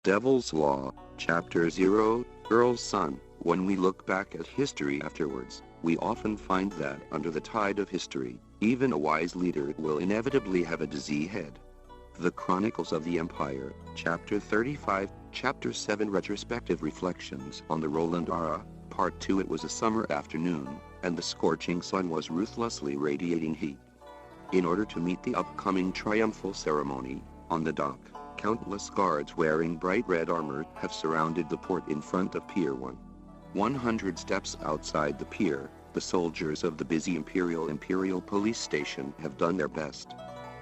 Devil's Law, Chapter 0, Earl's Son. When we look back at history afterwards, we often find that under the tide of history, even a wise leader will inevitably have a dizzy head. The Chronicles of the Empire, Chapter 35, Chapter 7 Retrospective Reflections on the Roland Era, Part 2. It was a summer afternoon, and the scorching sun was ruthlessly radiating heat. In order to meet the upcoming triumphal ceremony, on the dock, countless guards wearing bright red armor have surrounded the port in front of Pier 1. 100 steps outside the pier, the soldiers of the busy Imperial Police Station have done their best.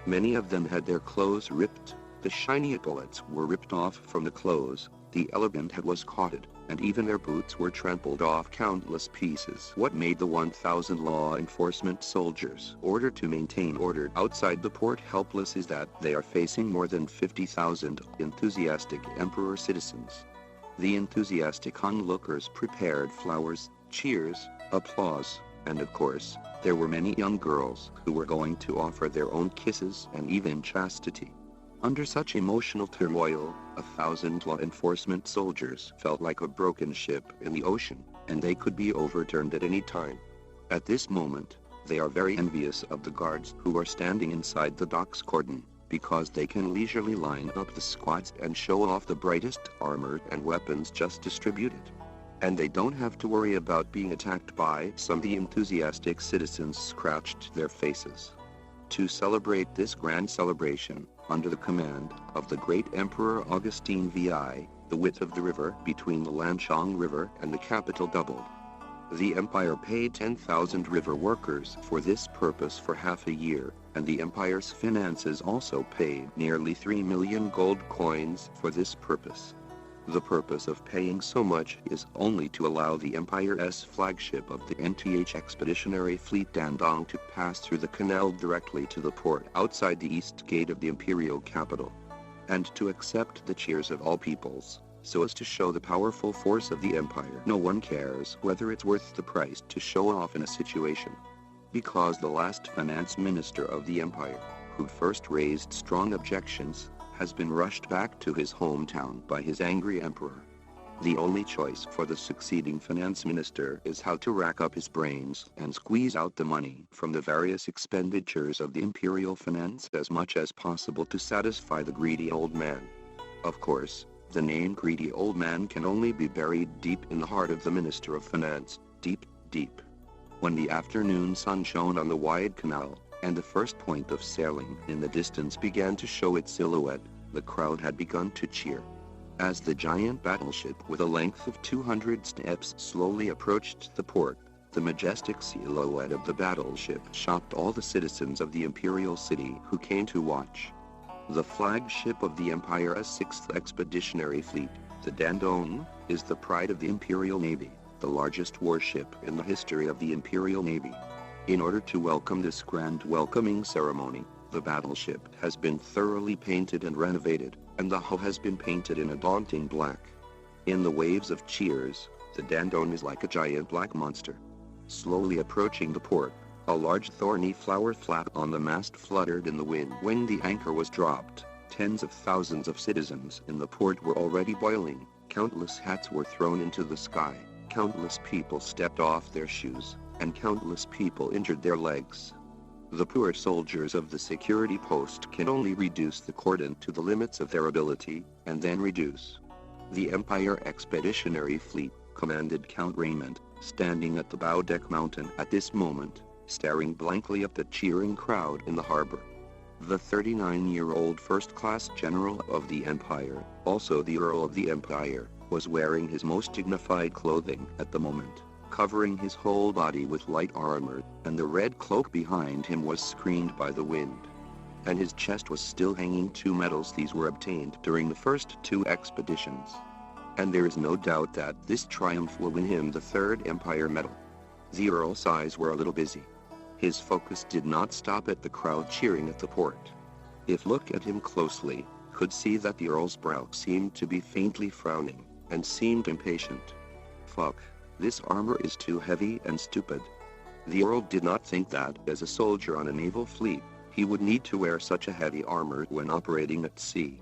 Many of them had their clothes ripped, the shiny epaulets were ripped off from the clothes, the elegant head was caught, and even their boots were trampled off countless pieces. What made the 1,000 law enforcement soldiers ordered to maintain order outside the port helpless is that they are facing more than 50,000 enthusiastic Emperor citizens. The enthusiastic onlookers prepared flowers, cheers, applause, and of course, there were many young girls who were going to offer their own kisses and even chastity. Under such emotional turmoil, 1,000 law enforcement soldiers felt like a broken ship in the ocean, and they could be overturned at any time. At this moment, they are very envious of the guards who are standing inside the dock's cordon, because they can leisurely line up the squads and show off the brightest armor and weapons just distributed. And they don't have to worry about being attacked by some. The enthusiastic citizens scratched their faces. To celebrate this grand celebration, under the command of the great Emperor Augustine VI, the width of the river between the Lanchong River and the capital doubled. The empire paid 10,000 river workers for this purpose for half a year, and the empire's finances also paid nearly 3 million gold coins for this purpose. The purpose of paying so much is only to allow the empire's flagship of the NTH expeditionary fleet Dandong to pass through the canal directly to the port outside the east gate of the imperial capital, and to accept the cheers of all peoples, so as to show the powerful force of the empire. No one cares whether it's worth the price to show off in a situation, because the last finance minister of the empire, who first raised strong objections, has been rushed back to his hometown by his angry emperor. The only choice for the succeeding finance minister is how to rack up his brains and squeeze out the money from the various expenditures of the imperial finance as much as possible to satisfy the greedy old man. Of course, the name greedy old man can only be buried deep in the heart of the minister of finance, deep, deep. When the afternoon sun shone on the wide canal, and the first point of sailing in the distance began to show its silhouette, the crowd had begun to cheer. As the giant battleship with a length of 200 steps slowly approached the port, the majestic silhouette of the battleship shocked all the citizens of the imperial city who came to watch. The flagship of the empire's 6th expeditionary fleet, the Dandong, is the pride of the imperial navy, the largest warship in the history of the imperial navy. In order to welcome this grand welcoming ceremony, the battleship has been thoroughly painted and renovated, and the hull has been painted in a daunting black. In the waves of cheers, the Dandong is like a giant black monster. Slowly approaching the port, a large thorny flower flap on the mast fluttered in the wind. When the anchor was dropped, tens of thousands of citizens in the port were already boiling, countless hats were thrown into the sky, countless people stepped off their shoes, and countless people injured their legs. The poor soldiers of the security post can only reduce the cordon to the limits of their ability, and then reduce. The Empire Expeditionary Fleet, commanded Count Raymond, standing at the bow deck mountain at this moment, staring blankly at the cheering crowd in the harbor. The 39-year-old first-class general of the Empire, also the Earl of the Empire, was wearing his most dignified clothing at the moment, covering his whole body with light armor, and the red cloak behind him was screened by the wind. And his chest was still hanging 2 medals. These were obtained during the first 2 expeditions. And there is no doubt that this triumph will win him the 3rd Empire medal. The Earl's eyes were a little busy. His focus did not stop at the crowd cheering at the port. If look at him closely, could see that the Earl's brow seemed to be faintly frowning, and seemed impatient. Fuck. This armor is too heavy and stupid. The Earl did not think that, as a soldier on a naval fleet, he would need to wear such a heavy armor when operating at sea.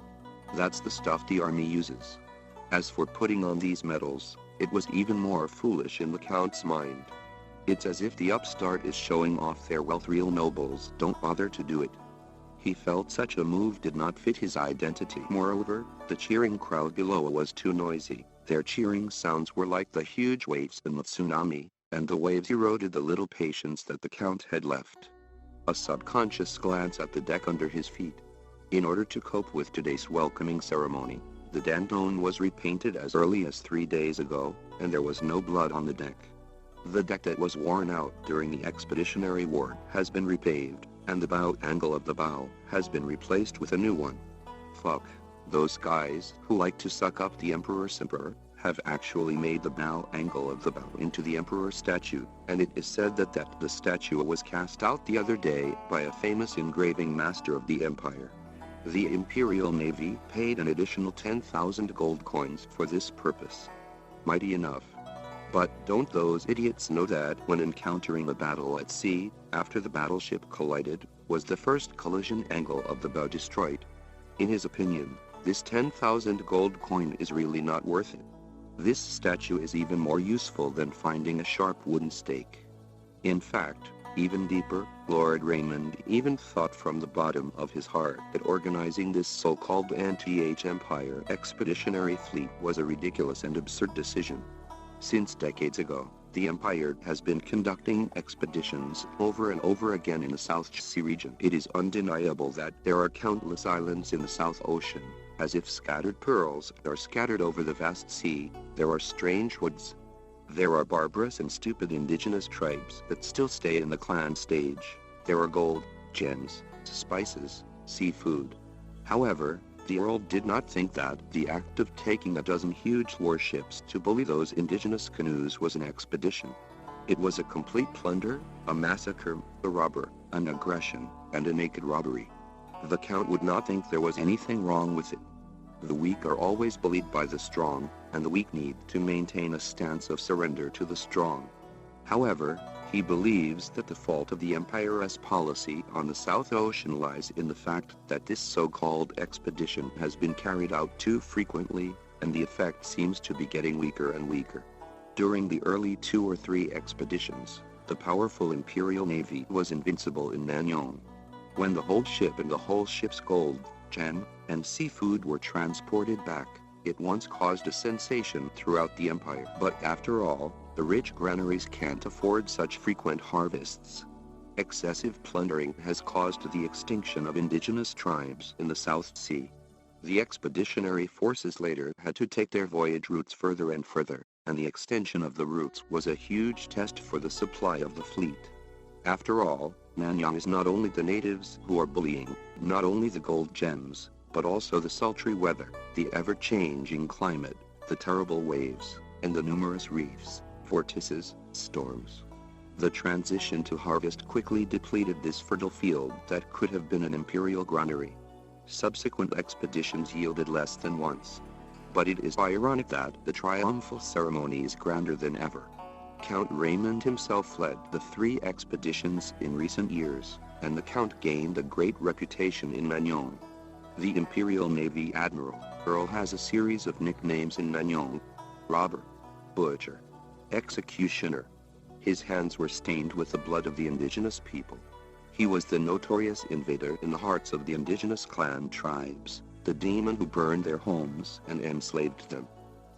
That's the stuff the army uses. As for putting on these medals, it was even more foolish in the Count's mind. It's as if the upstart is showing off their wealth. Real nobles don't bother to do it. He felt such a move did not fit his identity. Moreover, the cheering crowd below was too noisy. Their cheering sounds were like the huge waves in the tsunami, and the waves eroded the little patience that the Count had left. A subconscious glance at the deck under his feet. In order to cope with today's welcoming ceremony, the Dandone was repainted as early as 3 days ago, and there was no blood on the deck. The deck that was worn out during the Expeditionary War has been repaved, and the bow angle of the bow has been replaced with a new one. Fuck. Those guys who like to suck up the Emperor's emperor have actually made the bow angle of the bow into the Emperor statue, and it is said that the statue was cast out the other day by a famous engraving master of the Empire. The Imperial Navy paid an additional 10,000 gold coins for this purpose. Mighty enough. But don't those idiots know that when encountering a battle at sea, after the battleship collided, was the first collision angle of the bow destroyed? In his opinion, this 10,000 gold coin is really not worth it. This statue is even more useful than finding a sharp wooden stake. In fact, even deeper, Lord Raymond even thought from the bottom of his heart that organizing this so-called anti-Empire expeditionary fleet was a ridiculous and absurd decision. Since decades ago, the Empire has been conducting expeditions over and over again in the South Sea region. It is undeniable that there are countless islands in the South Ocean. As if scattered pearls are scattered over the vast sea, there are strange woods. There are barbarous and stupid indigenous tribes that still stay in the clan stage. There are gold, gems, spices, seafood. However, the Earl did not think that the act of taking a dozen huge warships to bully those indigenous canoes was an expedition. It was a complete plunder, a massacre, a robber, an aggression, and a naked robbery. The Count would not think there was anything wrong with it. The weak are always bullied by the strong, and the weak need to maintain a stance of surrender to the strong. However, he believes that the fault of the Empire's policy on the South Ocean lies in the fact that this so-called expedition has been carried out too frequently, and the effect seems to be getting weaker and weaker. During the early 2 or 3 expeditions, the powerful Imperial Navy was invincible in Nanyang. When the whole ship and the whole ship's gold, gem, and seafood were transported back, it once caused a sensation throughout the Empire. But after all, the rich granaries can't afford such frequent harvests. Excessive plundering has caused the extinction of indigenous tribes in the South Sea. The expeditionary forces later had to take their voyage routes further and further, and the extension of the routes was a huge test for the supply of the fleet. After all, Nanyang is not only the natives who are bullying, not only the gold gems, but also the sultry weather, the ever-changing climate, the terrible waves, and the numerous reefs, vortices, storms. The transition to harvest quickly depleted this fertile field that could have been an imperial granary. Subsequent expeditions yielded less than once. But it is ironic that the triumphal ceremony is grander than ever. Count Raymond himself led the 3 expeditions in recent years, and the Count gained a great reputation in Nanyang. The Imperial Navy Admiral, Earl, has a series of nicknames in Nanyang: robber, butcher, executioner. His hands were stained with the blood of the indigenous people. He was the notorious invader in the hearts of the indigenous clan tribes, the demon who burned their homes and enslaved them.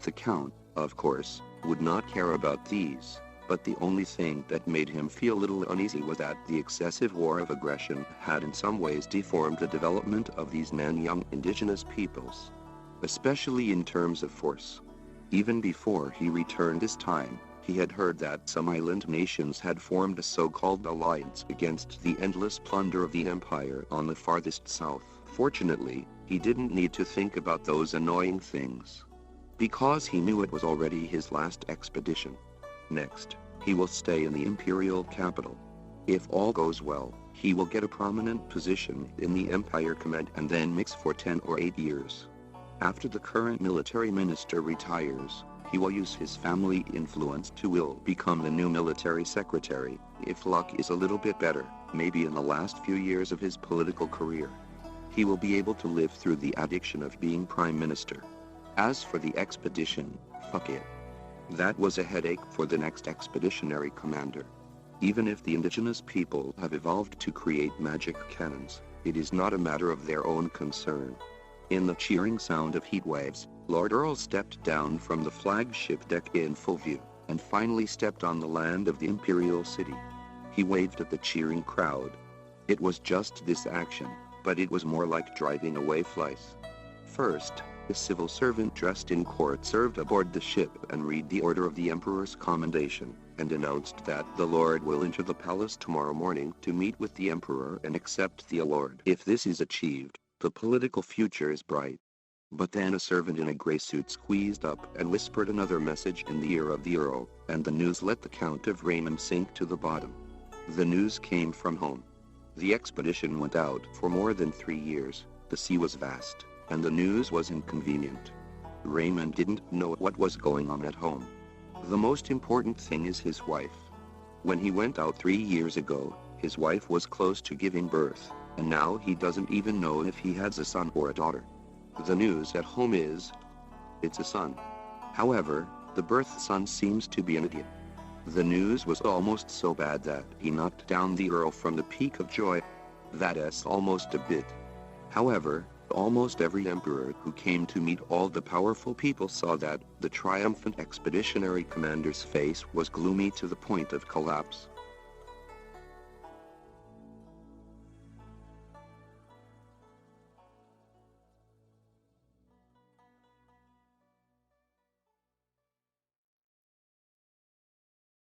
The Count, of course, would not care about these, but the only thing that made him feel a little uneasy was that the excessive war of aggression had in some ways deformed the development of these Nanyang indigenous peoples, especially in terms of force. Even before he returned this time, he had heard that some island nations had formed a so-called alliance against the endless plunder of the empire on the farthest south. Fortunately, he didn't need to think about those annoying things, because he knew it was already his last expedition. Next, he will stay in the imperial capital. If all goes well, he will get a prominent position in the Empire Command and then mix for 10 or 8 years. After the current military minister retires, he will use his family influence to become the new military secretary, if luck is a little bit better, maybe in the last few years of his political career. He will be able to live through the addiction of being prime minister. As for the expedition, fuck it. That was a headache for the next expeditionary commander. Even if the indigenous people have evolved to create magic cannons, it is not a matter of their own concern. In the cheering sound of heat waves, Lord Earl stepped down from the flagship deck in full view, and finally stepped on the land of the Imperial City. He waved at the cheering crowd. It was just this action, but it was more like driving away flies. First, a civil servant dressed in court served aboard the ship and read the order of the Emperor's commendation, and announced that the Lord will enter the palace tomorrow morning to meet with the Emperor and accept the award. If this is achieved, the political future is bright. But then a servant in a grey suit squeezed up and whispered another message in the ear of the Earl, and the news let the Count of Raymond sink to the bottom. The news came from home. The expedition went out for more than 3 years, the sea was vast, and the news was inconvenient. Raymond didn't know what was going on at home. The most important thing is his wife. When he went out 3 years ago, his wife was close to giving birth, and now he doesn't even know if he has a son or a daughter. The news at home is, it's a son. However, the birth son seems to be an idiot. The news was almost so bad that he knocked down the Earl from the peak of joy. That's almost a bit. However, almost every emperor who came to meet all the powerful people saw that the triumphant expeditionary commander's face was gloomy to the point of collapse.